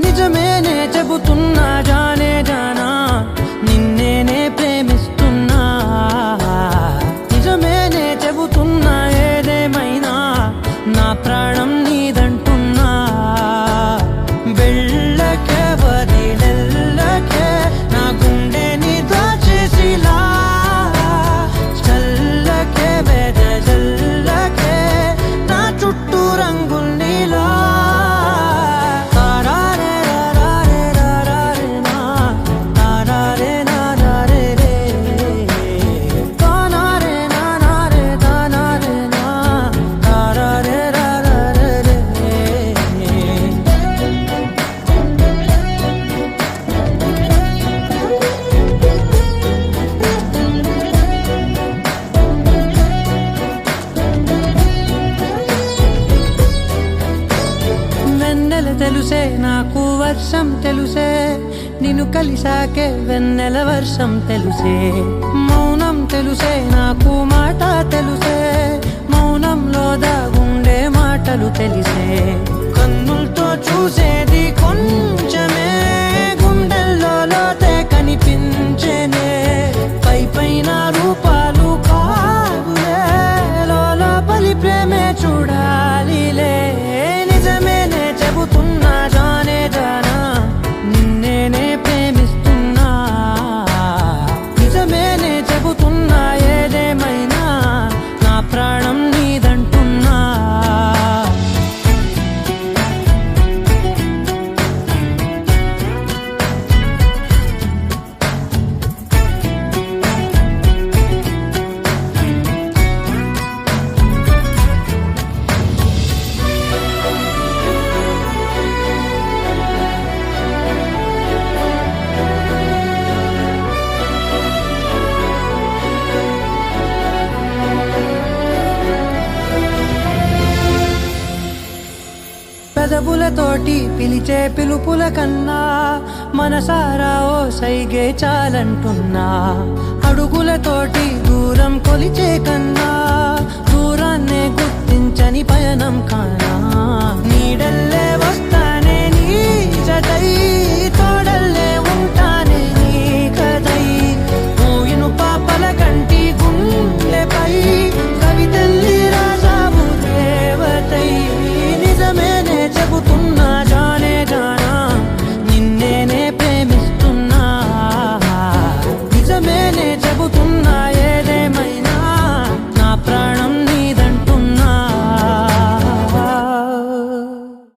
నిజమేనే చెబుతున్నా జానే జానా నిన్నేనే ప్రేమిస్తున్నా నిజమేనే చెబుతున్నా ఏదేమైనా నా ప్రాణం నీదంటున్నా వెళ్ళకే వదిలెళ్ళకే నా గుండెని దాచేసిలా చల్లకే వెదజల్లకే నా చుట్టూ రంగుల్నిలా తెలుసే నాకు వర్షం తెలుసే నిన్ను కలిసాకే వెన్నెల వర్షం తెలుసే మౌనం తెలుసే నాకు మాట తెలుసే మౌనంలో దాగుండే మాటలు తెలిసే కన్నులతో చూసేది కొంచెమే గుండెల్లో లోతే కనిపించేనే పై పైన రూపాలు కాదులే లోపలి ప్రేమే చూడాలిలే నిజమేనే చెబుతున్నా జానే జానా నిన్నేనే ప్రేమిస్తున్నా నిజమేనే చెబుతున్నా ఏదేమైనా నా ప్రాణం నీదంటున్నా పెదవులతోటి పిలిచే పిలుపుల కన్నా మనసారా ఓ సైగే చాలంటున్నా అడుగులతోటి దూరం కొలిచే కన్నా దూరాన్నే గుర్తించని పయనం కానా